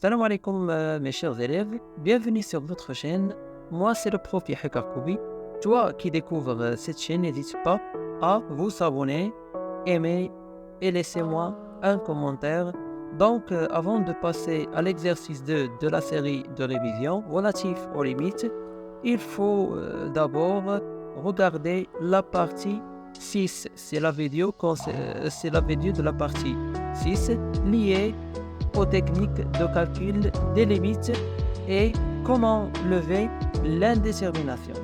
Salam alaikum mes chers élèves, bienvenue sur votre chaîne. Moi c'est le prof Yahya Karkoubi. Toi qui découvres cette chaîne, n'hésite pas à vous abonner, aimer et laissez-moi un commentaire. Donc avant de passer à l'exercice 2 de la série de révision relatif aux limites, il faut d'abord regarder la partie 6. C'est la vidéo de la partie 6 liée aux techniques de calcul des limites et comment lever l'indétermination.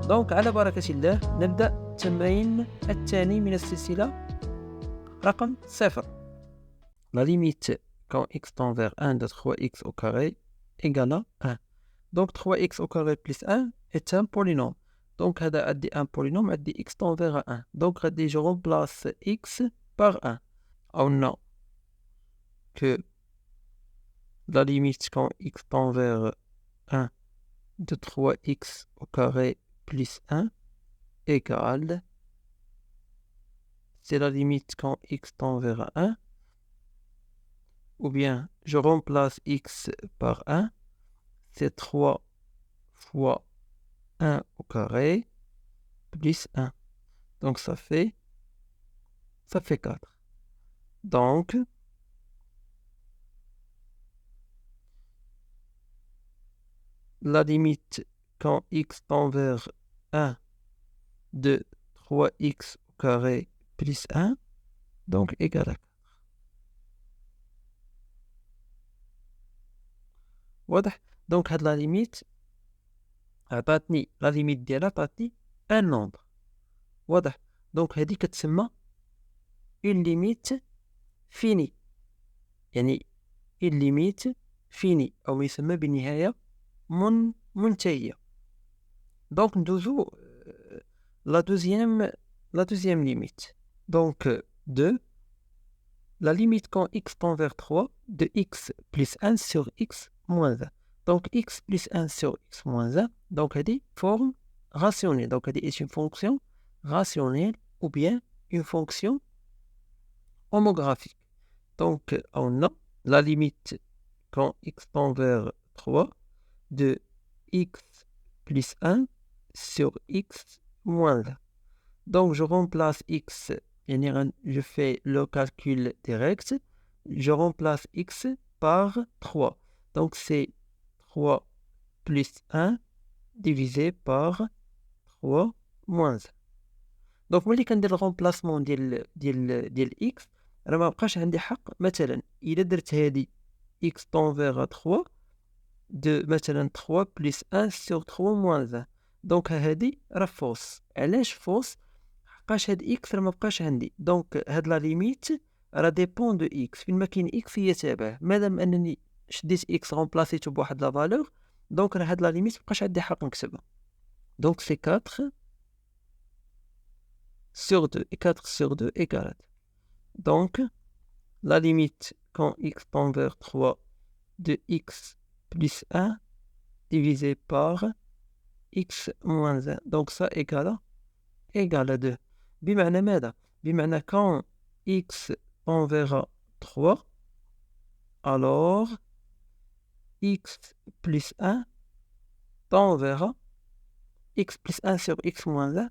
Donc على بركة الله نبدأ التمرين الثاني من السلسلة رقم 0. La limite quand x tend vers 1 de 3x au carré égale à 1. Donc 3x au carré plus 1 est un polynôme. Donc هذا عندي un polynôme عندي x tend vers 1. Donc غادي je remplace x par 1. On a que la limite quand x tend vers 1 de 3x au carré plus 1 égale, c'est la limite quand x tend vers 1, ou bien je remplace x par 1, c'est 3 fois 1 au carré plus 1. Donc ça fait 4. Donc, la limite quand x tend vers 1 de 3x au carré plus 1, donc égale à 4. واضح. Donc هاد la limite عطاتني la limite ديالها عطاتني un nombre. واضح. donc هادي كتسمى une limite finie. يعني une limite finie أو ما يسمى بنهاية منتهية. donc ندوزو la deuxième limite. donc 2, la limite quand x tend vers 3 de x plus 1 sur x moins 1. Donc x plus 1 sur x moins 1, donc elle dit forme rationnelle. Donc elle dit est une fonction rationnelle ou bien une fonction homographique. Donc on a la limite quand x tend vers 3 de x plus 1 sur x moins 1. Donc je remplace x, je fais le calcul direct, je remplace x par 3. Donc c'est 3 plus 1 divisé par 3 moins 1. Donc ملي كندير الرomplacement ديال x راه ما بقاش عندي حق مثلا الا درت هادي x tend vers 3 de مثلا 3 plus 1 sur 3 moins 1. donc هادي راه فوس. علاش فوس؟ حقاش هاد x راه ما بقاش عندي. donc هاد لا ليميت راه ديبون دو x. فين ما كاين x هي تابع. مادام انني شديت x رومبلاسيتو بواحد لا فالور دونك راه هاد لا ليميت مبقاش عندي حق نكتبها. donc c'est 4 sur 2 et 4 sur 2 égale. donc la limite quand x tend vers 3 de x plus 1 divisé par x moins 1. donc ça égale à 2. بمعنى ماذا؟ بمعنى quand x tend vers 3 alors x plus 1 tend vers x plus 1 sur x moins 1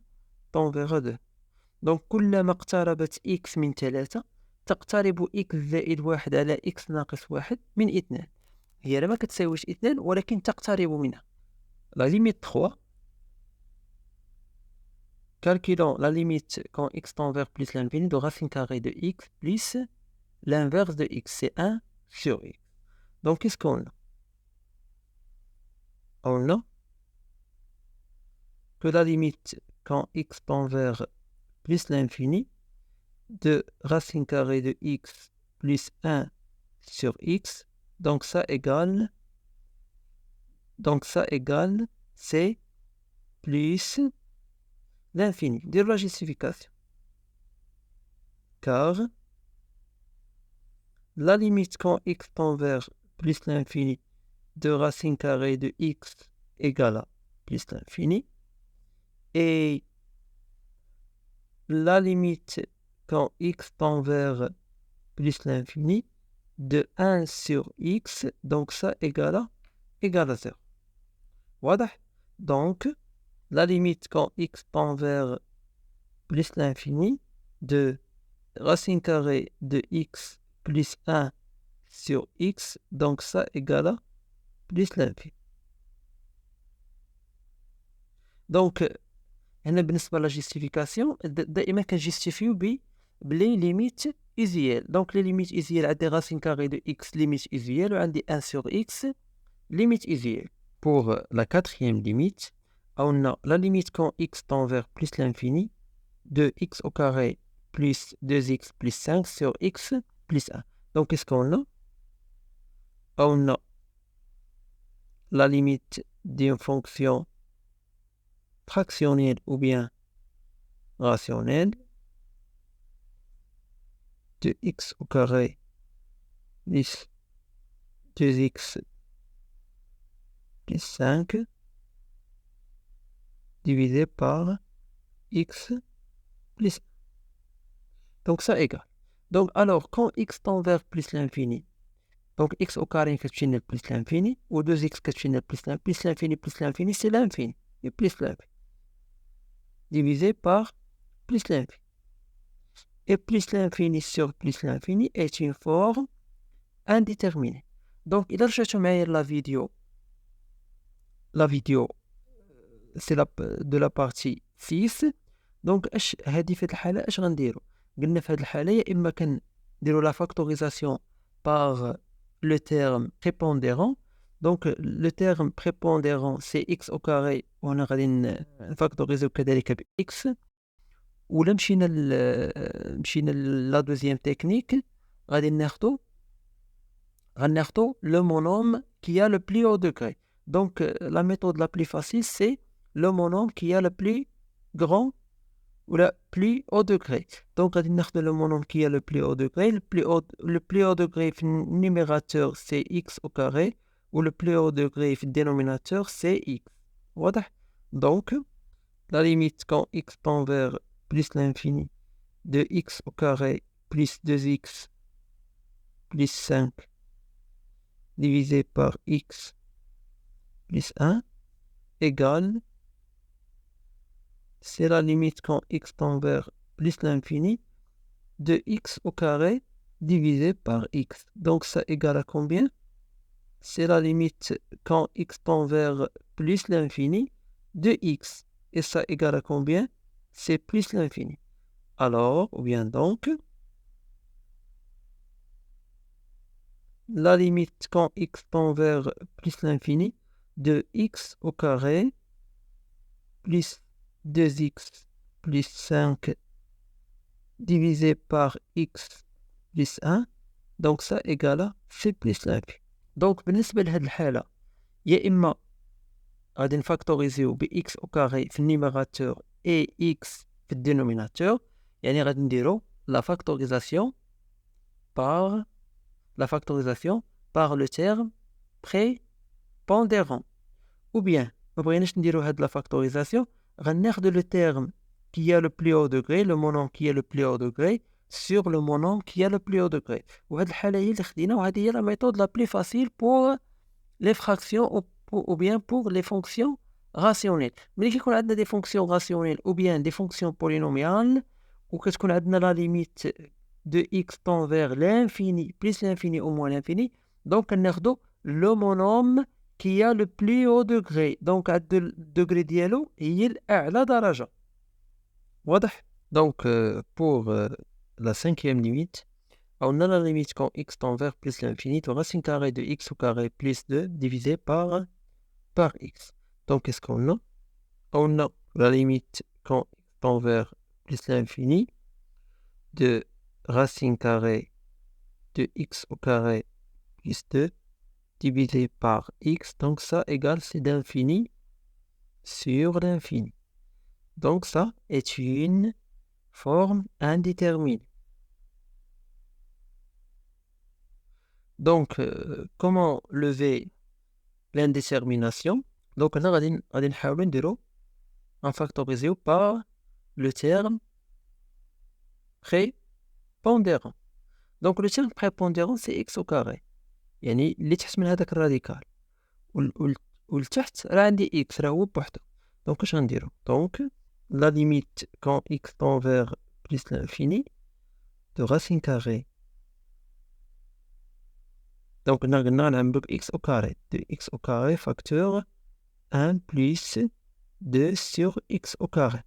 tend vers 2. donc كلما اقتربت x من 3 تقترب x زائد 1 على x ناقص 1 من 2. هي راه ما كتساويش 2 ولكن تقترب منها. la limite 3. calculons la limite quand x tend vers plus l'infini de racine carrée de x plus l'inverse de x, c'est 1 sur x. donc qu'est-ce qu'on a? On a que la limite quand x tend vers plus l'infini de racine carrée de x plus 1 sur x, donc ça égale c'est plus l'infini. Dire la justification. Car la limite quand x tend vers plus l'infini de racine carrée de x égale à plus l'infini, et la limite quand x tend vers plus l'infini de 1 sur x, donc ça égale à 0. Voilà. Donc, la limite quand x tend vers plus l'infini de racine carrée de x plus 1 sur x, donc ça égale à plus l'infini. Donc, هنا بالنسبة للجيستيفيكاسيون دائما كنجيستيفيو بلي ليميت ايزيال. دونك لي ليميت ايزيال عندي راسين كاري دو اكس ليميت ايزيال وعندي 1 sur x limite iséale. Pour la quatrième limite, on a la limite quand x tend vers plus l'infini de x au carré plus 2x plus 5 sur x plus 1. Donc, qu'est-ce qu'on a? On a la limite d'une fonction fractionnelle ou bien rationnelle de x au carré plus 2x plus 5 divisé par x plus 1. Donc, ça égale. Donc, alors, quand x tend vers plus l'infini, donc x au carré كتمشي plus l'infini, ou 2x كتمشي plus l'infini, c'est l'infini, et plus l'infini, divisé par plus l'infini. Et plus l'infini sur plus l'infini est une forme indéterminée. Donc, إذا رجعتوا معايا la vidéo, c'est de la partie 6. Donc, هذه في هذه الحالة اش غنديرو؟ قلنا في هذه الحالة يا إما كنديرو la factorisation par le terme prépondérant. Donc, le terme prépondérant, c'est x au carré, وهنا غادي نفاكتوريزيو كذلك ب x. ولا مشينا لا دوزيام تكنيك غادي غناخدو le monôme qui a le plus haut degré. Donc, la méthode la plus facile, c'est le monôme qui a le plus grand ou le plus haut degré. Donc, غادي ناخدو le monôme qui a le plus haut degré. Le plus haut degré في numérateur, c'est x au carré, ou le plus haut degré في dénominateur, c'est x. واضح؟ Donc, la limite quand x tend vers plus l'infini de x au carré plus 2x plus 5 divisé par x plus 1 égale, c'est la limite quand x tend vers plus l'infini de x au carré divisé par x. Donc ça égale à combien? C'est la limite quand x tend vers plus l'infini de x. Et ça égale à combien? C'est plus l'infini. Alors, ou bien donc, la limite quand x tend vers plus l'infini de x au carré plus 2x plus 5 divisé par x plus 1. Donc ça égale à c plus l'infini. Donc بالنسبة لهاد الحالة يا إما غادي نفاكتوريزيو ب x au carré في النيميراتور et x في الدينوميناتور، يعني غادي نديرو la factorisation par le terme prépondérant. Ou bien, ما بغيناش نديرو هاد la factorisation، غناخدو le terme qui a le plus haut degré, le monôme qui a le plus haut degré, sur le monôme qui a le plus haut degré. وهاد الحالة هي اللي خدينا، وهذه هي la méthode la plus facile pour les fractions ou bien pour les fonctions rationnelles. ملي كيكون عندنا des fonctions rationnelles ou bien des fonctions polynomiales وكتكون عندنا la limite de x tend vers l'infini plus l'infini ou moins l'infini، donc كناخدو le monôme qui a le plus haut degré. Donc le degré ديالو هي الأعلى درجة. واضح؟ Donc pour la cinquième limite, on a la limite quand x tend vers plus l'infini de racine carrée de x au carré plus 2 divisé par x. Donc, qu'est-ce qu'on a? On a la limite quand x tend vers plus l'infini de racine carrée de x au carré plus 2 divisé par x. Donc, ça égale, c'est d'infini sur l'infini. Donc, ça est une forme indéterminée. Donc, comment lever l'indétermination? Donc, on a un factorisé par le terme prépondérant. Donc le terme prépondérant c'est x au carré. يعني اللي تحت من هذاك الراديكال والتحت راه عندي x راه هو بوحدو. دونك اش غنديرو؟ دونك la limite quand x tend vers plus l'infini de racine carrée. Donc قلنا نعملو ب x au carré de x au carré facteur 1 plus 2 sur x au carré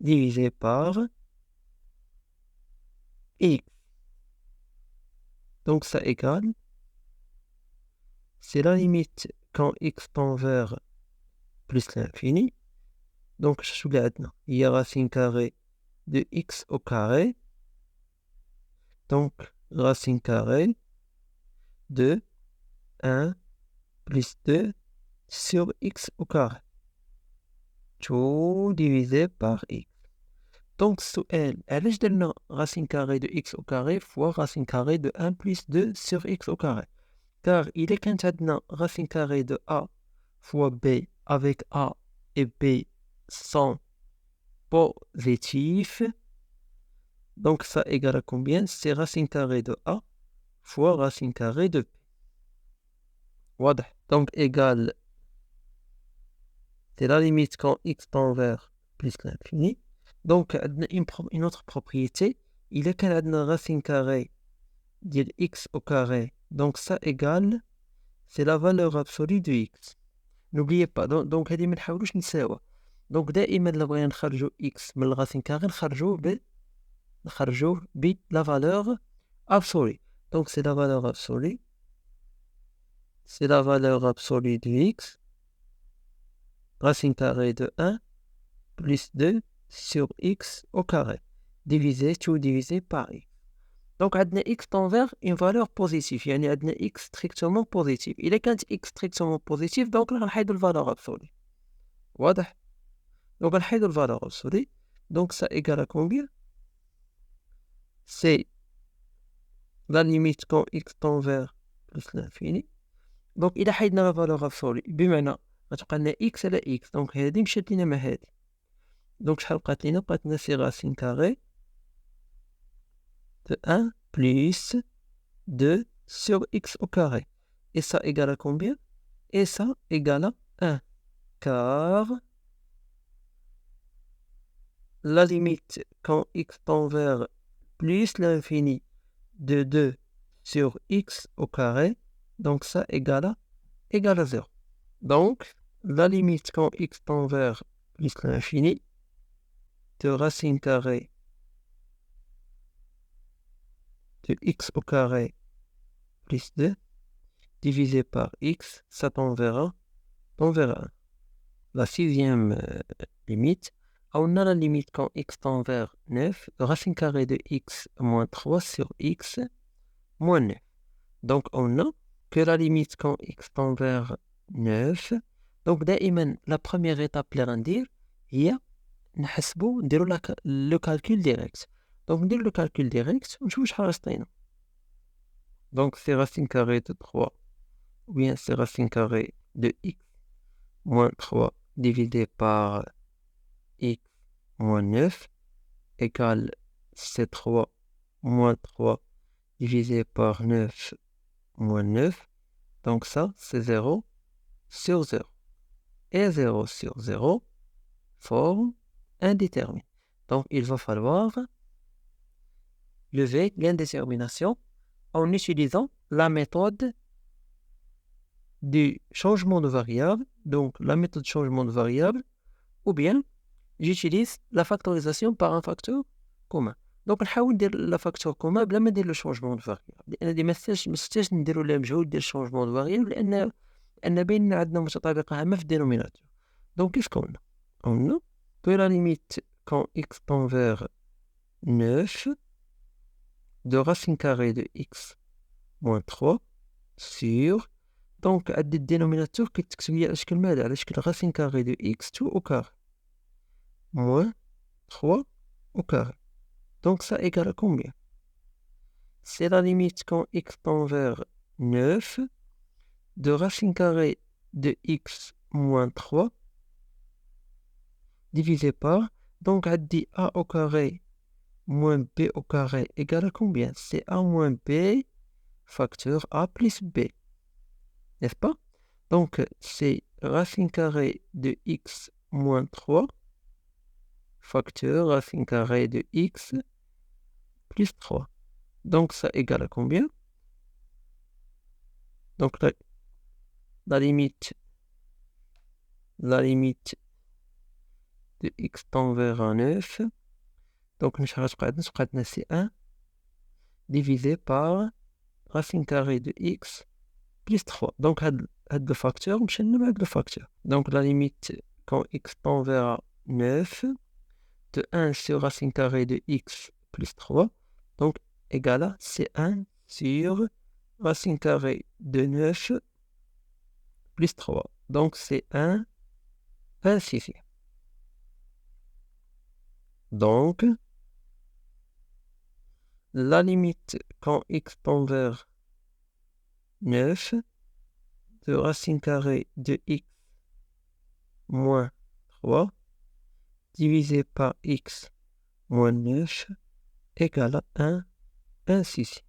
divisé par x. Donc ça égale, c'est la limite quand x tend vers plus l'infini. Donc je suis là maintenant. Il y a racine carrée de x au carré. Donc racine carrée de 1 plus 2 sur x au carré. Tout divisé par x. Donc السؤال علاش درنا racine carrée de x au carré fois racine carrée de 1 plus 2 sur x au carré. Car il est كانت عندنا racine carrée de a fois b avec a et b sont positifs. Donc ça égale à combien? C'est racine carrée de a fois racine carrée de b. واضح. Donc égale, c'est la limite quand x tend vers plus l'infini. Donc une autre propriété, il est كان عندنا racine carrée de x au carré. Donc ça égale, c'est la valeur absolue de x. N'oubliez pas. Donc هذه ما نحاولوش نساوها. Donc دائما لو بغينا نخرجوا x من الراسين كاري نخرجوه ب la valeur absolue. Donc c'est la valeur absolue. C'est la valeur absolue de x. Racine carrée de 1 plus 2 sur x au carré. Tout divisé par x. Donc عندنا x tend vers une valeur positive. يعني عندنا x strictement positive. إذا كانت x strictement positive donc غنحيدو الفالور absolue. واضح. Donc غنحيدو الفالور absolue. Donc ça égale à combien? C'est la limite quand x tend vers plus l'infini. Donc إذا حيدنا la valeur absolue بمعنى غتبقى لنا x على x. Donc هذه مشات لينا مع هذه. Donc شحال بقات لنا؟ بقات لنا سي racine carrée de 1 plus 2 sur x au carré. Et ça égale à combien? Et ça égale à 1. Car la limite quand x tend vers plus l'infini de 2 sur x au carré, donc ça égale à 0. Donc, la limite quand x tend vers plus l'infini de racine carrée de x au carré plus 2 divisé par x, ça tend vers 1. La sixième limite, on a la limite quand x tend vers 9, racine carrée de x moins 3 sur x moins 9. Donc on a que la limite quand x tend vers 9. Donc دائما la première étape اللي غندير هي نديرو le calcul direct. Donc ندير le calcul direct ونشوف شحال غيعطينا. Donc c'est racine carrée de 3 ou bien c'est racine carrée de x moins 3 divisé par x moins 9 égale C3 moins 3 divisé par 9 moins 9. Donc ça, c'est 0 sur 0. Et 0 sur 0 forme indéterminé. Donc il va falloir lever l'indétermination en utilisant la méthode du changement de variable. Donc la méthode de changement de variable, ou bien j'utilise la factorisation par un facteur commun. Donc نحاول ندير لا فاكتور كومان بلا ما ندير لو شونجمون دو فاريابل، لان دي ما ستاش نديرو لها مجهود ديال الشونجمون دو فاريابل، لان بيننا عندنا متطابقه عامه في الدينوميناتور. دونك كيف قلنا que la limite quand x tend vers 9 de racine carrée de x moins 3 sur, donc عندي الدينوميناتور كيتكتب لي على شكل ماذا؟ على شكل racine carrée de x2 au carré moins 3 au carré. Donc ça égale à combien? C'est la limite quand x tend vers 9 de racine carrée de x moins 3 divisé par, donc a dit a au carré moins b au carré égale à combien? C'est a moins b facteur a plus b, n'est-ce pas? Donc, c'est racine carrée de x moins 3 facteur racine carrée de x plus 3. Donc, ça égale à combien? Donc, la limite de x tend vers un 9. Donc, c'est 1 divisé par racine carrée de x plus 3. Donc, le facteur, le facteur. Donc, la limite quand x tend vers 9 de 1 sur racine carrée de x plus 3, donc égale à C1 sur racine carrée de 9 plus 3. Donc, c'est 1 sixième. Donc, la limite quand x tend vers 9 de racine carrée de x moins 3 divisé par x moins 9 égale à 1 sixième.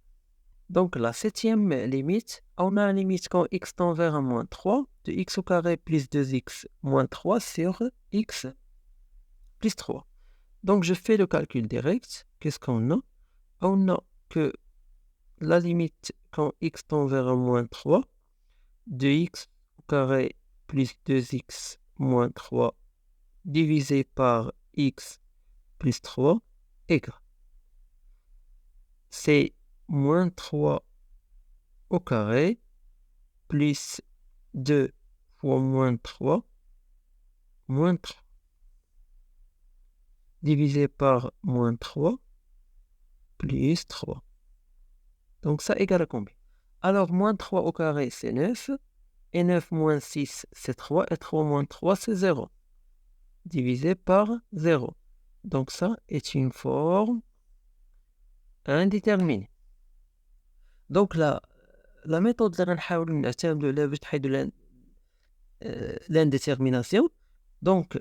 Donc, la septième limite, on a une limite quand x tend vers un moins 3 de x au carré plus 2x moins 3 sur x plus 3. Donc, je fais le calcul direct. Qu'est-ce qu'on a? On a que la limite quand x tend vers un moins 3 de x au carré plus 2x moins 3 divisé par x plus 3 égale. C'est moins 3 au carré plus 2 fois moins 3 divisé par moins 3 plus 3. Donc ça égale à combien? Alors moins 3 au carré c'est 9 et 9 moins 6 c'est 3 et 3 moins 3 c'est 0 divisé par 0. Donc ça est une forme indéterminée. Donc la méthode اللي غنحاولوا نعتمدوا عليها باش نحيدوا l'indétermination. Donc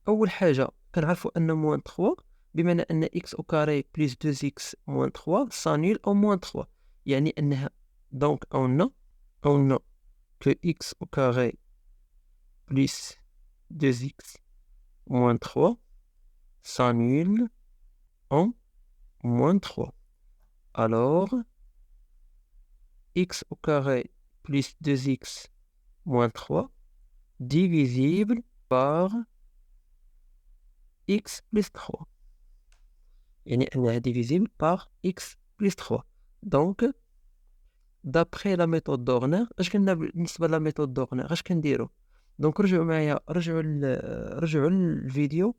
أول حاجة كنعرفوا أن moins 3 بمعنى أن x au carré plus 2x moins 3 s'annule en moins 3. يعني أنها donc on a que x au carré plus 2x moins 3 s'annule en moins 3. Alors, x au carré plus 2x moins 3 divisible par x plus 3. يعني أنها divisible par x plus 3. Donc, d'après la méthode d'Orner, اش كنا بالنسبة la méthode d'Orner اش كنديرو؟ Donc رجعوا معايا رجعوا الفيديو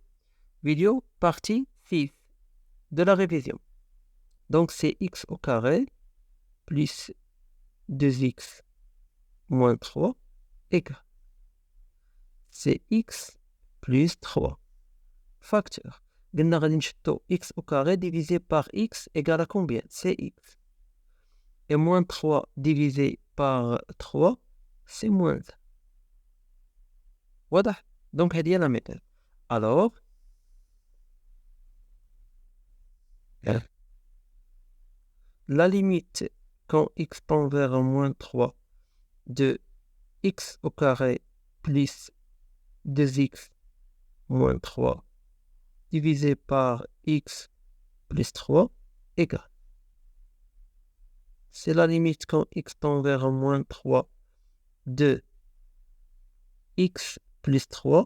partie 6 de la révision. Donc c'est x au carré plus 2x moins 3 égale. C'est x plus 3 facteur. قلنا غادي نشدو x au carré divisé par x égale à combien? C'est x. Et moins 3 divisé par 3, c'est moins 1. واضح؟ Donc هذه هي la méthode. Alors, la limite quand x tend vers moins 3 de x au carré plus 2x moins 3 divisé par x plus 3 égale. C'est la limite quand x tend vers moins 3 de x plus 3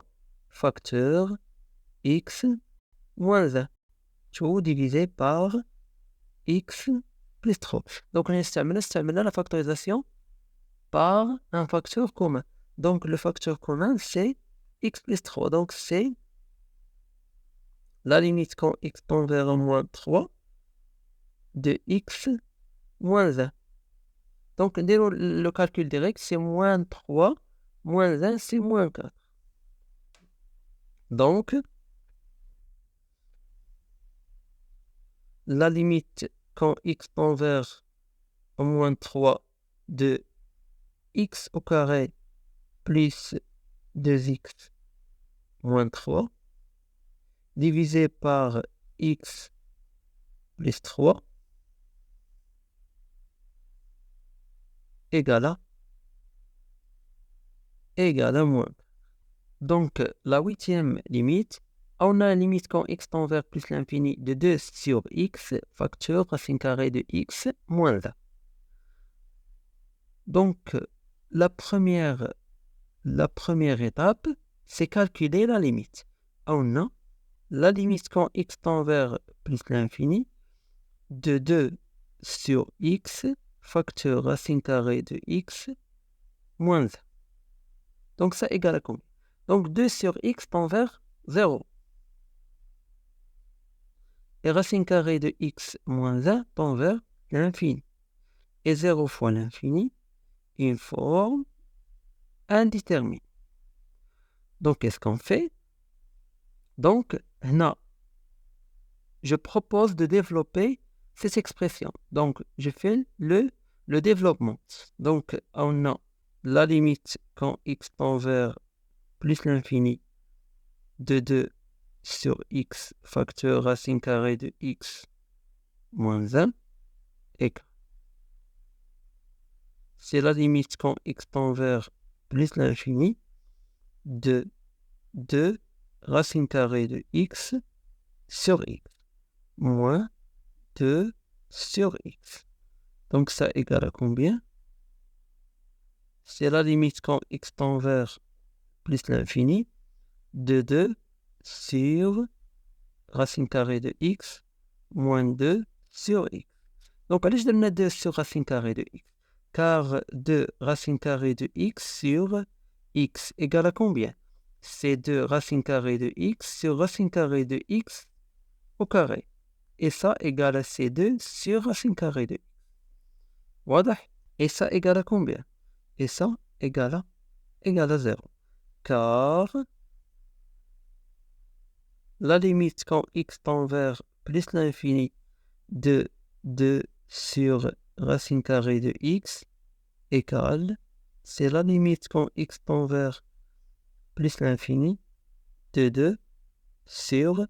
facteur x moins 1 tout divisé par x plus 3. Donc on استعملنا la factorisation par un facteur commun. Donc le facteur commun c'est x plus 3. Donc c'est la limite quand x tend vers moins 3 de x moins 1. Donc le calcul direct c'est moins 3 moins 1 c'est moins 4. Donc la limite quand x tend vers moins 3 de x au carré plus 2x moins 3 divisé par x plus 3 égale à moins. Donc, la huitième limite, on a la limite quand x tend vers plus l'infini de 2 sur x, facteur racine carrée de x moins 1. Donc, la première étape, c'est calculer la limite. On a la limite quand x tend vers plus l'infini de 2 sur x, facteur racine carrée de x moins 1. Donc, ça égale à combien? Donc, 2 sur x tend vers 0. Et racine carrée de x moins 1 tend vers l'infini. Et 0 fois l'infini, une forme indéterminée. Donc, qu'est-ce qu'on fait? Donc, là, je propose de développer cette expression. Donc, je fais le développement. Donc, on a la limite quand x tend vers plus l'infini de 2 sur x facteur racine carrée de x moins 1 égale. C'est la limite quand x tend vers plus l'infini de 2 racine carrée de x sur x moins 2 sur x. Donc ça égale à combien? C'est la limite quand x tend vers plus l'infini de 2 sur racine carrée de x moins 2 sur x. Donc, allez, je donne 2 sur racine carrée de x. Car 2 racine carrée de x sur x égale à combien? C'est 2 racine carrée de x sur racine carrée de x au carré. Et ça égale à C2 sur racine carrée de x. Voilà. Et ça égale à combien? Et ça égale à 0. Car la limite quand x tend vers plus l'infini de 2 sur racine carrée de x égale, c'est la limite quand x tend vers plus l'infini de 2 sur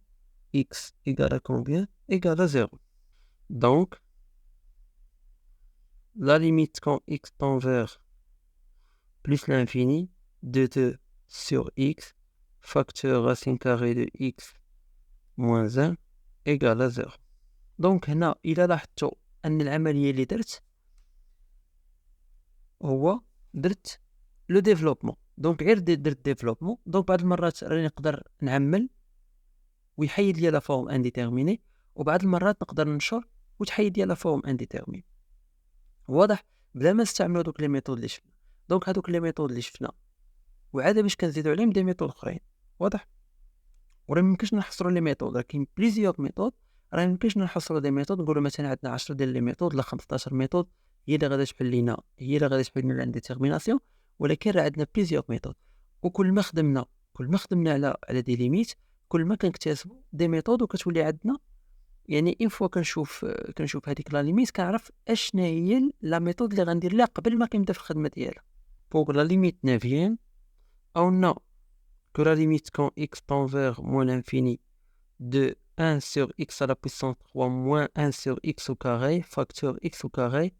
x égale à combien? Égale à 0. Donc, la limite quand x tend vers plus l'infini de 2 sur x facteur racine carrée de x moins 1 égale à 0. دونك هنا إلا لاحظتوا أن العملية اللي درت لو ديفلوبمون. دونك غير درت ديفلوبمون. دونك بعض المرات راني نقدر نعمل ويحيد لي لا فورم انديتيرميني، وبعض المرات نقدر ننشر وتحيد لي لا فورم انديتيرميني. واضح؟ بلا ما نستعملوا دوك لي ميثود اللي شفنا. دونك هادوك لي ميثود اللي شفنا وعاده باش كنزيدوا عليهم دي ميثود اخرين. واضح؟ وراه ميمكنش نحصروا لي ميثود، راه كاين بليزيور ميثود. راه ميمكنش نحصروا دي ميثود نقولوا مثلا عندنا 10 ديال لي ميثود ولا 15 ميثود هي اللي غادا تحل لينا الانديتيرميناسيون، ولكن راه عندنا بليزيور ميثود. وكل ما خدمنا على دي ليميت كل ما كنكتسبوا دي ميثود وكتولي عندنا يعني اون فوا كنشوف هذيك لا ليميت كنعرف اشنا هي لا ميثود اللي غندير لها قبل ما كنبدا في الخدمه ديالها. بوغ لا ليميت 9 on a que la limite quand x tend vers moins l'infini de 1 sur x à la puissance 3 moins 1 sur x au carré, facteur x au carré,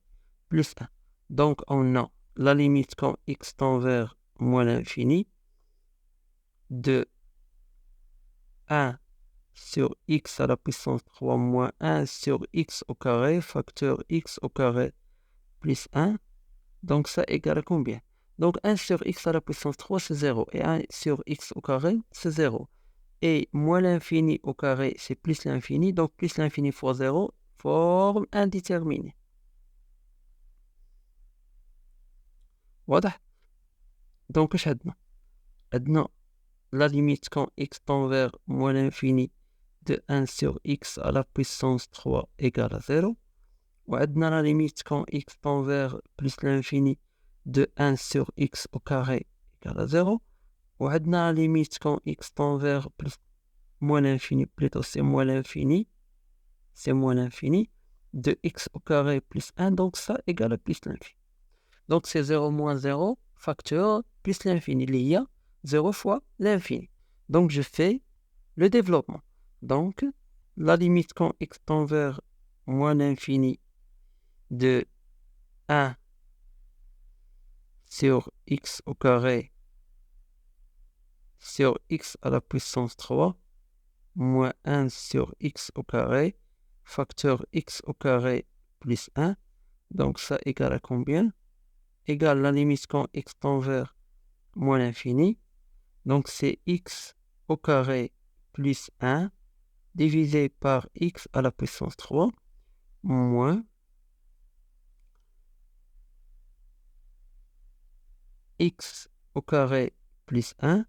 plus 1. Donc, on a la limite quand x tend vers moins l'infini de 1 sur x à la puissance 3 moins 1 sur x au carré, facteur x au carré, plus 1. Donc, ça égale à combien? Donc, 1 sur x à la puissance 3, c'est 0. Et 1 sur x au carré, c'est 0. Et moins l'infini au carré, c'est plus l'infini. Donc, plus l'infini fois 0, forme indéterminée. Voilà. Donc, عندنا la limite quand x tend vers moins l'infini de 1 sur x à la puissance 3 égale à 0. وعندنا la limite quand x tend vers plus l'infini de 1 sur x au carré égale à 0. وعندنا la limite quand x tend vers plus moins l'infini, plutôt c'est moins l'infini de x au carré plus 1, donc ça égale à plus l'infini. Donc c'est 0 moins 0 facteur plus l'infini, il y a 0 fois l'infini. Donc je fais le développement. Donc la limite quand x tend vers moins l'infini de 1 sur x au carré sur x à la puissance 3 moins 1 sur x au carré facteur x au carré plus 1. Donc ça égale à combien? Égale la limite quand x tend vers moins l'infini. Donc c'est x au carré plus 1 divisé par x à la puissance 3 moins x au carré plus 1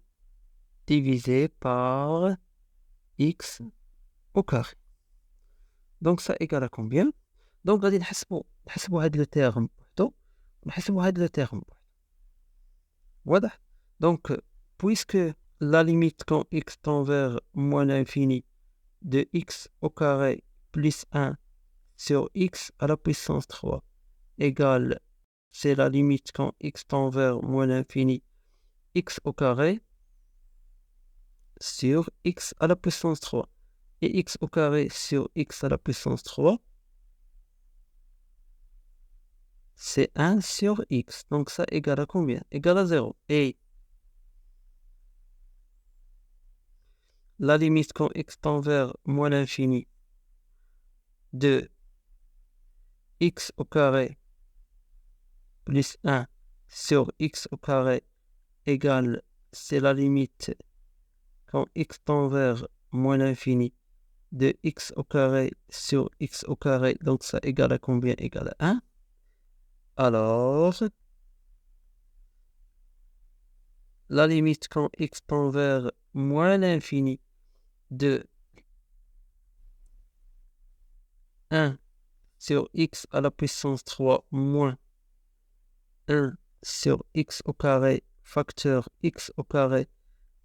divisé par x au carré. Donc ça égale à combien? Donc غادي نحسبوا هاد لو تيرم بوحدو ونحسبوا هاد لو تيرم بوحدو. واضح؟ Donc puisque la limite quand x tend vers moins l'infini de x au carré plus 1 sur x à la puissance 3 égale, c'est la limite quand x tend vers moins l'infini x au carré sur x à la puissance 3. Et x au carré sur x à la puissance 3, c'est 1 sur x. Donc ça égale à combien? Égale à 0. Et la limite quand x tend vers moins l'infini de x au carré plus 1 sur x au carré égale, c'est la limite quand x tend vers moins l'infini de x au carré sur x au carré. Donc ça égale à combien? Égale à 1. Alors, la limite quand x tend vers moins l'infini de 1 sur x à la puissance 3 moins 1 sur x au carré facteur x au carré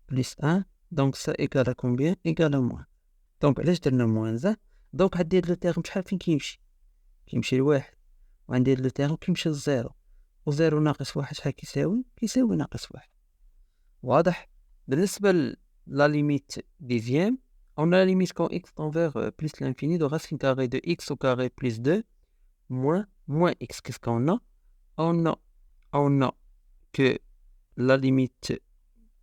plus 1. Donc ça égale à combien? Égale à moins. Donc علاش درنا moins 1؟ دونك غادي هاد لو تيرم شحال فين كيمشي لواحد، وغندير هاد لو تيرم كيمشي لزيرو، وزيرو ناقص واحد شحال كيساوي ناقص واحد. واضح؟ بالنسبة la limite dixième, on a la limite quand x tend vers plus l'infini de racine carrée de x au carré plus 2 moins x. Qu'est-ce qu'on a? On a que la limite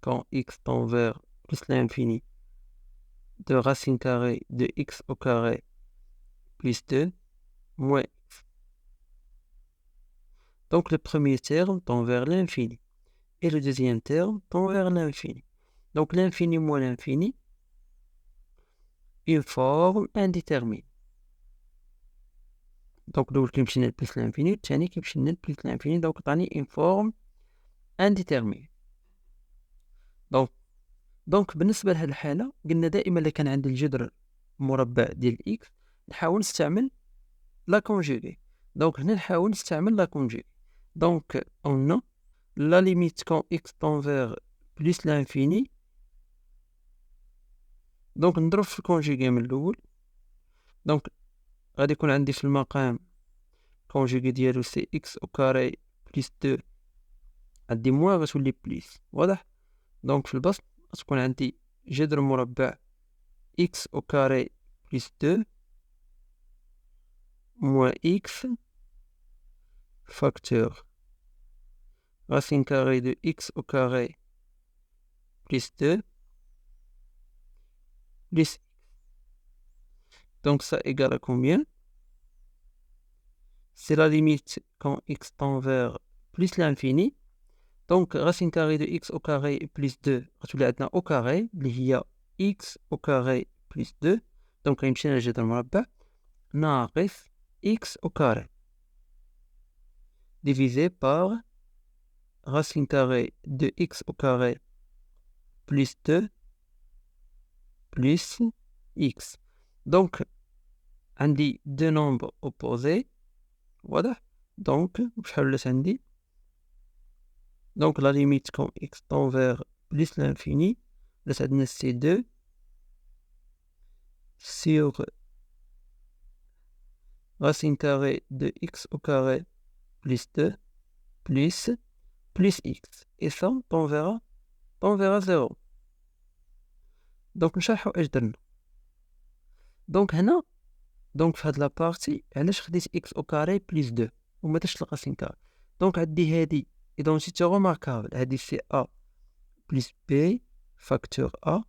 quand x tend vers plus l'infini de racine carrée de x au carré plus 2 moins x. Donc le premier terme tend vers l'infini et le deuxième terme tend vers l'infini. Donc l'infini moins l'infini, une forme indéterminée. Donc l'autre qui me plus l'infini, le dernier qui me plus l'infini, donc on a une forme indéterminée. Donc بالنسبة لهاد الحالة قلنا دائما اللي كان عندي الجذر مربع ديال x نحاول نستعمل لا كونجوغي. donc هنا نحاول نستعمل لا كونجوغي. donc on a la limite quand x tend vers plus l'infini. donc نضرب في الكونجوغي من الأول. donc غادي يكون عندي في المقام كونجوغي ديالو سي x au carré plus 2 عندي موان غتولي بليس. واضح؟ donc في البسط غتكون عندي جذر مربع x au carré plus 2 moins x facteur racine carrée de x au carré plus 2 plus x. Donc ça égale à combien? C'est la limite quand x tend vers plus l'infini. Donc racine carrée de x au carré plus 2 غتولي عندنا au carré اللي هي x au carré plus 2. donc غيمشي لنا الجذر المربع ناقص x au carré divisé par racine carrée de x au carré plus 2 plus x. Donc عندي deux nombres opposés. واضح؟ donc شحال ولات عندي؟ donc la limite quand x tend vers plus l'infini ولات عندنا c 2 sur racine carrée de x au carré plus 2 plus x. Et ça tend vers 0. donc نشرحو اش درنا. دونك هنا في هاد لابارتي علاش خديت x au carré plus 2 وما درتش الراسين كاري. دونك عندي هادي ايدونتيتي روماركابل، هادي سي a plus b فاكتور a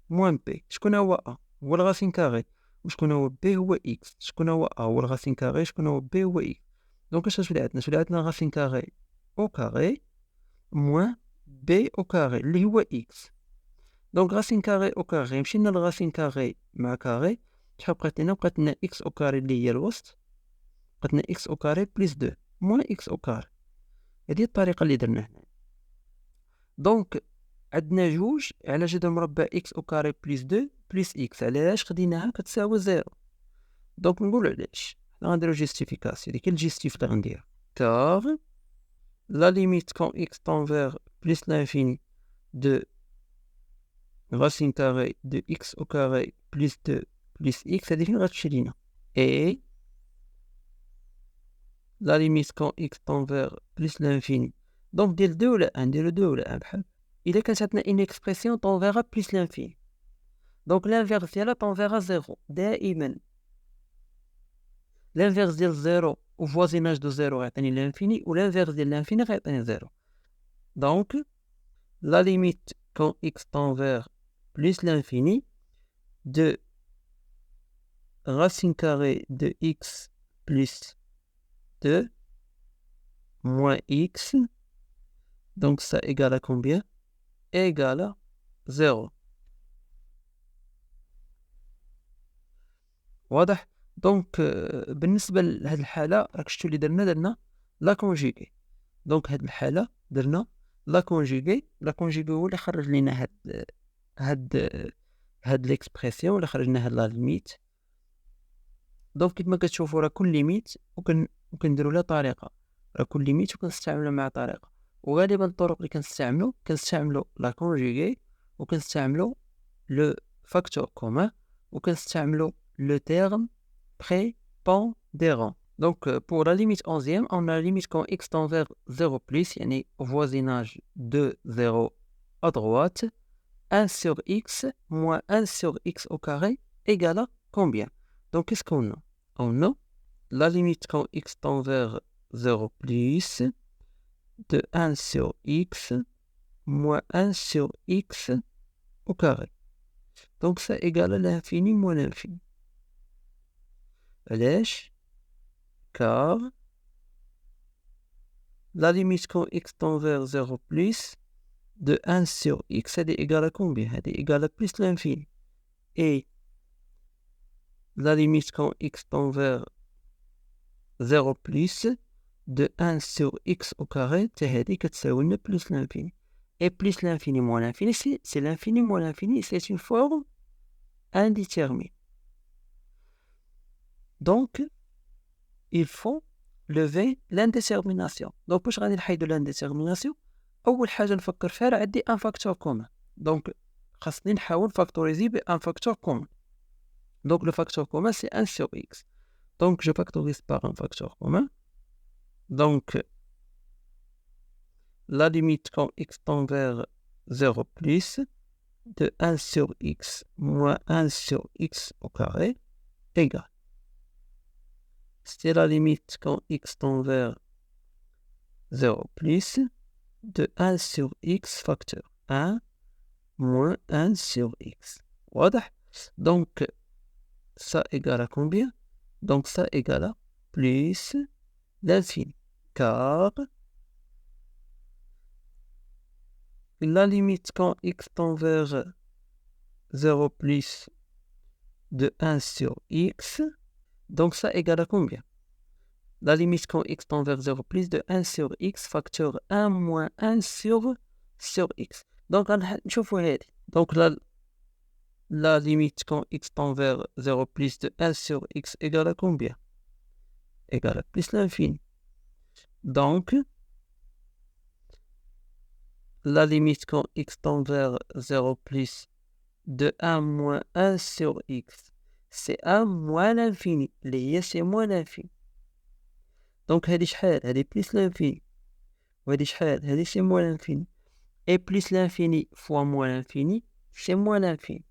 موان b. شكون هو a؟ هو الراسين كاري. وشكون هو b؟ هو x. شكون هو a؟ هو الراسين كاري. شكون هو b؟ هو x. دونك اش غتولي عندنا؟ تولي عندنا راسين كاري او كاري موان b او كاري اللي هو x. دونك راسين كاري او كاري مشينا لراسين كاري مع كاري، شحال بقات لنا؟ بقات لنا x او كاري اللي هي الوسط، بقات لنا x او كاري بلس 2 موان x او كاري. هذه الطريقه اللي درنا هنا. دونك عندنا جوج على جذر مربع x او كاري بلس 2 بلس x. علاش خديناها كتساوي 0؟ دونك نقول علاش. غنديرو جيستيفيكاسيون، ديك الجيستيف اللي غندير كار لا ليميت كون x tend vers plus l'infini de racine carrée de x au carré plus 2 plus x. هذه فين غتمشي لينا؟ et la limite quand x tend vers plus l'infini. دونك ديال 2 ولا 1؟ نديرو 2 ولا 1 بحال. إلا كانت عندنا une expression tend vers plus l'infini، دونك l'inverse ديالها tend vers 0 دائما. l'inverse ديال 0 و voisinage de 0 غيعطيني l'infini، و l'inverse ديال l'infini غيعطيني 0. دونك la limite quand x tend vers plus l'infini de racine carrée de x plus 2 moins x, donc ça égale à combien? Égale à 0. واضح؟ دونك بالنسبة لهاد الحالة راك شفتو اللي درنا لا كونجيغي. دونك هاد الحالة درنا لا كونجيغي. لا كونجيغي هو اللي خرج لينا هاد ليكسبرسيون، ولا خرجنا هاد لا ليميت. دونك كيف ما كتشوفوا راه كل ليميت وكنديروا لها طريقة، راه كل ليميت وكنستعملوا مع طريقة. وغالبا الطرق اللي كنستعملوا لا كونجيغي، وكنستعملوا لو فاكتور كومان، وكنستعملوا le terme prépondérant. Donc pour la limite 11e, on a la limite quand x tend vers 0 plus, يعني voisinage de 0 à droite, 1 sur x moins 1 sur x au carré égale à combien? Donc qu'est-ce qu'on a? On a la limite quand x tend vers 0 plus de 1 sur x moins 1 sur x au carré. Donc ça égale à l'infini moins l'infini. علاش؟ car la limite quand x tend vers 0 plus de 1 sur x est égale à combien? Elle est égale à plus l'infini. Et la limite quand x tend vers 0 plus de 1 sur x au carré c'est plus l'infini. Et plus l'infini moins l'infini, c'est l'infini moins l'infini, c'est une forme indéterminée. Donc il faut lever l'indétermination. دونك باش غادي نحيدو l'indétermination، اول حاجه نفكر فيها راه عندي ان فاكتور كومون. دونك خاصني نحاول فاكتوريزي بان فاكتور كومون. دونك لو فاكتور كومون سي 1 sur x. دونك je factorise par un facteur commun. Donc la limite quand x tend vers 0 plus de 1 sur x moins 1 sur x au carré égale. C'est la limite quand x tend vers 0 plus de 1 sur x facteur 1 moins 1 sur x. واضح؟ Donc ça égale à combien? Donc ça égale à plus l'infini, car la limite quand x tend vers 0 plus de 1 sur x, donc ça égale à combien? La limite quand x tend vers 0 plus de 1 sur x facteur 1 moins 1 sur x. Donc نشوفوا هذه. Donc la limite quand x tend vers 0 plus de 1 sur x égale à combien? Égale à plus l'infini. Donc la limite quand x tend vers 0 plus de 1 moins 1 sur x, c'est 1 moins l'infini. اللي هي c'est moins l'infini. Donc هذه شحال؟ هذه plus l'infini. وهذه شحال؟ هذه c'est moins l'infini. Et plus l'infini fois moins l'infini, c'est moins l'infini.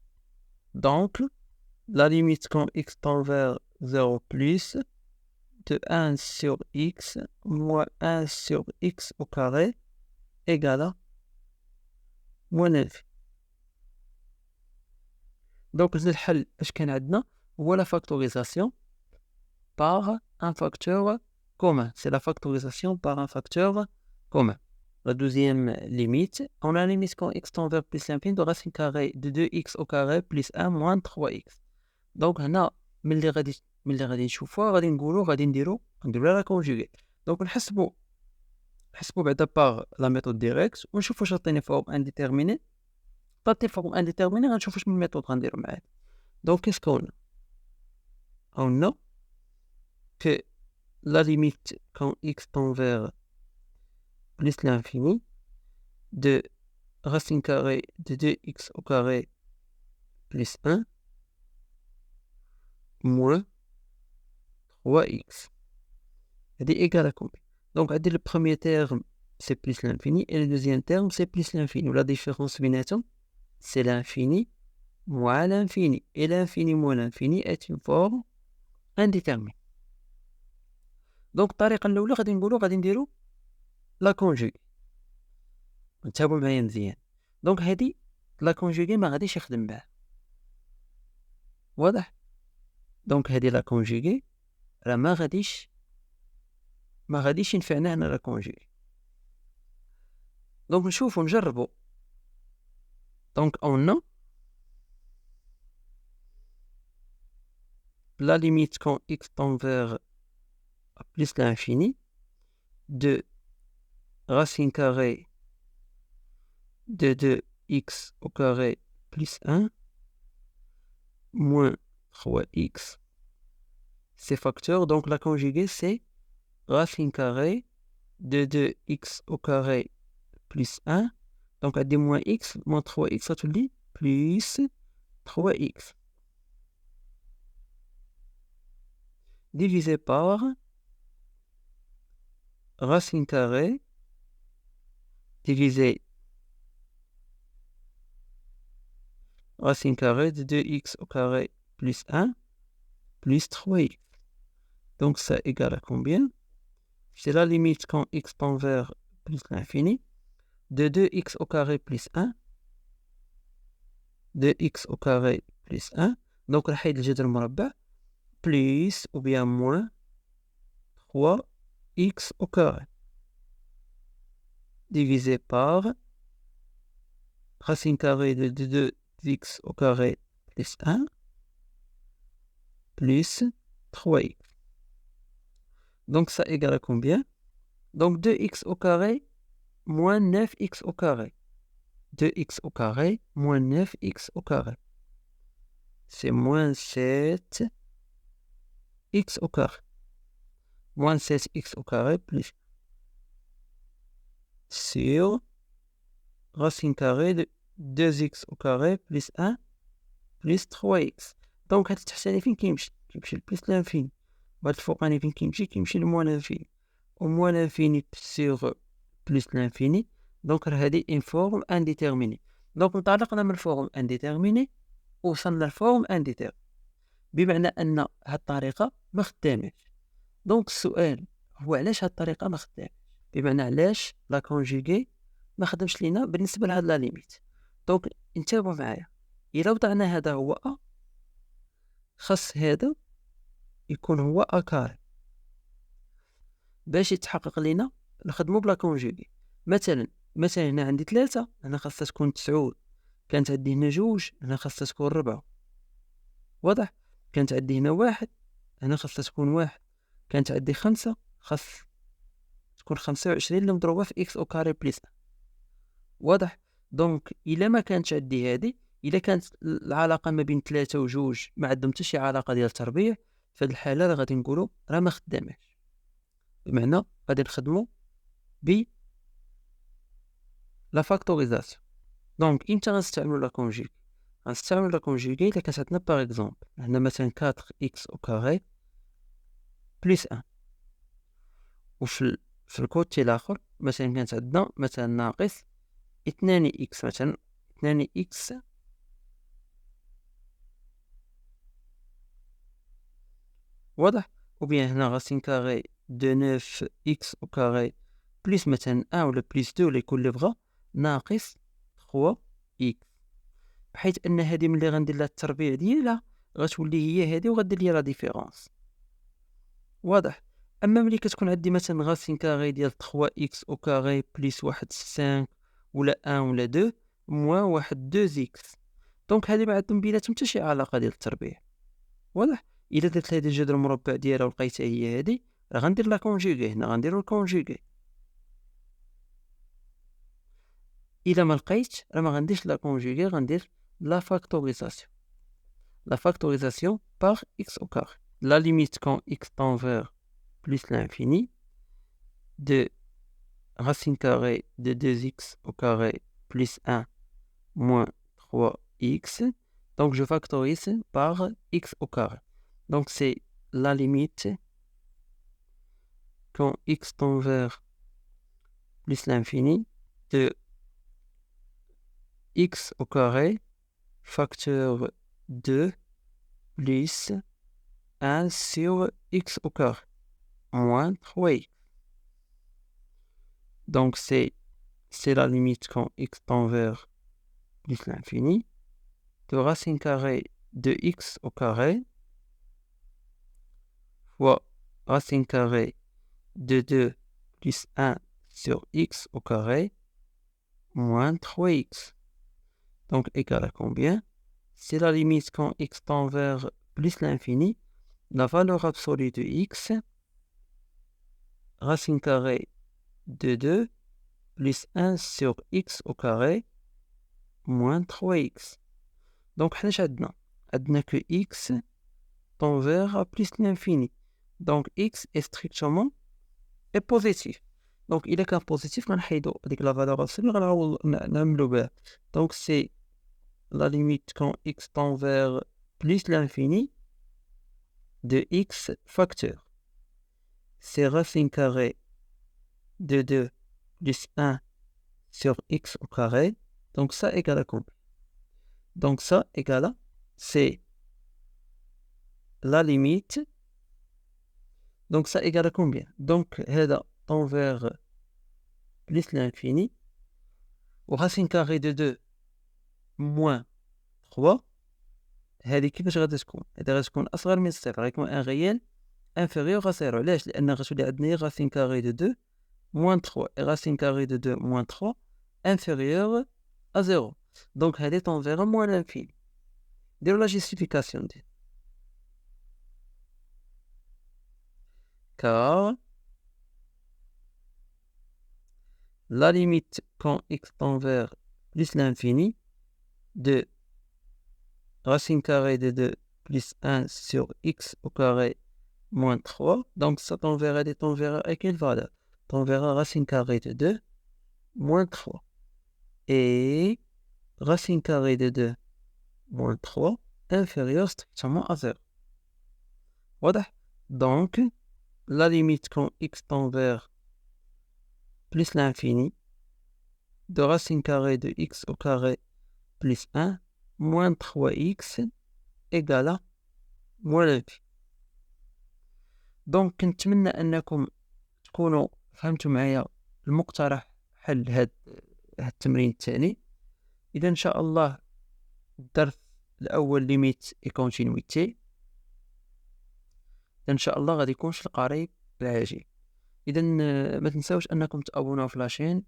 Donc la limite quand x tend vers 0 plus de 1 sur x moins 1 sur x au carré égale à moins l'infini. Donc, الحل اش كان عندنا هو la factorisation par un facteur commun. C'est la factorisation par un facteur commun. La deuxième limite, on a la limite quand x tend vers plus l'infini de racine carrée de 2x au carré plus 1 moins 3x. Donc, هنا ملي غادي نشوفوها غادي نديرو la conjuguée. Donc, نحسبوا بعدا par la méthode directe ونشوفوا واش عطيني forme indéterminée. تعطي forme indéterminée غنشوفوا واش من méthode غنديرو معاه. Donc, qu'est-ce qu'on a? On a que la limite quand x tend vers plus l'infini de racine carrée de 2x au carré plus 1 moins 3x est égal à combien? Donc, le premier terme, c'est plus l'infini et le deuxième terme, c'est plus l'infini. La différence binôme, c'est l'infini moins l'infini. Et l'infini moins l'infini est une forme indéterminée. Donc, الطريقة الأولى غادي نديرو لا كونجوغي. نتابعو معايا مزيان. دونك هادي لا كونجوغي ما غاديش يخدم بها. واضح؟ دونك هادي لا كونجوغي راه ما غاديش ينفعنا هنا لا كونجوغي. دونك نشوفو نجربو. دونك on a la limite quand x tend vers plus l'infini de racine carrée de 2x au carré plus 1 moins 3x. C'est facteur, donc la conjuguée c'est racine carrée de 2x au carré plus 1. Donc à des moins x, moins 3x, ça te le dit, plus 3x. Divisé par racine carrée divisé racine carrée de 2x au carré plus 1 plus 3x. Donc ça égale à combien? C'est la limite quand x tend vers plus l'infini de 2x au carré plus 1 2x au carré plus 1. Donc راح يد الجذر المربع plus ou bien moins 3x au carré divisé par racine carrée de 2x au carré plus 1 plus 3x. Donc ça égale à combien? Donc 2x au carré moins 9x au carré. 2x au carré moins 9x au carré. C'est moins 7x au carré. Moins 7x au carré plus sur racine carrée de 2x au carré plus 1 plus 3x. Donc هاد التحتاني فين كيمشي لبلس لانفيني وهاد الفوقاني فين كيمشي لموان لانفيني وموان لانفيني sur plus l'infini. Donc هادي une forme indéterminée. Donc انطلقنا من الفورم indéterminée وصلنا للفورم indéterminée بمعنى ان هاد الطريقة ما خداماش. دونك السؤال هو علاش هاد الطريقة ما خداماش، بمعنى علاش لا كونجوغي ما خدمش لينا بالنسبة لهاد لا ليميت. دونك انتبهوا معايا، إلا وضعنا هذا هو أ خاص هذا يكون هو أ كاري باش يتحقق لينا نخدمو بلا كونجوغي. مثلا هنا عندي 3، هنا خاصها تكون 9، كانت عندي هنا 2، هنا خاصها تكون 4. واضح؟ كانت عندي هنا 1، هنا خاصها تكون 1، كانت عندي 5، خاص تكون 25 اللي مضروبة في إكس أو كاري بليس 1. واضح؟ دونك إلا ما كانتش عندي هادي، إلا كانت العلاقة ما بين 3 و 2 ما عندهم حتى شي علاقة ديال التربيع، في هاد الحالة راه غادي نقولو راه ما خداماش، بمعنى غادي نخدمو ب لا فاكتوريزاسيون. دونك إمتى غنستعملو لا كونجوغي؟ غنستعملو لا كونجوغي إلا كانت عندنا باغ إكزومبل عندنا مثلا 4x أو كاري بليس 1، وفي الكوتي الآخر مثلا كانت عندنا مثلا ناقص 2x، مثلا 2x واضح. وبيان هنا راسين كاري دو 9 إكس أو كاري بليس مثلا 1 ولا بليس 2 ولا يكون اللي بغا ناقص 3 إكس، بحيث أن هادي ملي غندير لها التربيع ديالها غتولي هي هادي وغدير لي لا ديفيرونس. واضح. أما ملي كتكون عندي مثلا راسين كاري ديال 3 إكس أو كاري بليس واحد 5 ولا 1 ولا 2 موان واحد 2 إكس، دونك هادي ما عندهم بيناتهم حتى شي علاقة ديال التربيع. واضح. إلا درت هادي الجذر المربع ديالها ولقيتها هي هادي راه غندير لا كونجيغي، هنا غنديرو الكونجيغي. إلا ما لقيتش راه ما غنديرش لا كونجيغي، غندير لا فاكتوريزاسيون. La factorisation par x au carré. La limite quand x tend vers plus l'infini de racine carrée de 2x au carré plus 1 moins 3x. Donc je factorise par x au carré. Donc c'est la limite quand x tend vers plus l'infini de x au carré facteur 2 plus 1 sur x au carré moins 3x. Donc c'est la limite quand x tend vers plus l'infini de racine carrée de x au carré fois racine carrée de 2 plus 1 sur x au carré moins 3x. Donc égal à combien? C'est la limite quand x tend vers plus l'infini, la valeur absolue de x, racine carrée de 2 plus 1 sur x au carré moins 3x. Donc حنا عندنا que x tend vers plus l'infini. Donc x est strictement est positif. Donc il est qu'un positif غنحيدو هذيك la valeur absolue غنعوض نعملو بها. Donc c'est la limite quand x tend vers plus l'infini de x facteur. C'est racine carrée de 2 plus 1 sur x au carré. Donc ça égale à combien? Donc ça égale à, c'est la limite. Donc ça égale à combien? Donc هذا tend vers plus l'infini و racine carrée de 2 moins 3. هذه كيفاش غادي تكون؟ هذه غتكون أصغر من صفر، غيكون ان غيال inférieur à 0. علاش؟ لأن غتولي عندنا racine carrée de 2 moins 3 et racine carrée de 2 moins 3 inférieur à 0. Donc هذه tend vers moins l'infini. ديرو la justification ديال car la limite quand x tend vers plus l'infini de racine carrée de 2 plus 1 sur x au carré moins 3. Donc ça tend vers à quelle valeur? Tend vers racine carrée de 2 moins 3. Et racine carrée de 2 moins 3 inférieur strictement à 0. Voilà. Donc la limite quand x tend vers plus l'infini de racine carrée de x au carré plus 1 moins 3x égale à moins l'infini. دونك كنتمنى انكم تكونوا فهمتوا معايا المقترح حل هاد التمرين الثاني. اذا ان شاء الله الدرس الاول ليميت اي كونتينيتي ان شاء الله غادي يكون في القريب العاجل. اذا ما تنساوش انكم تابوناو في لاشين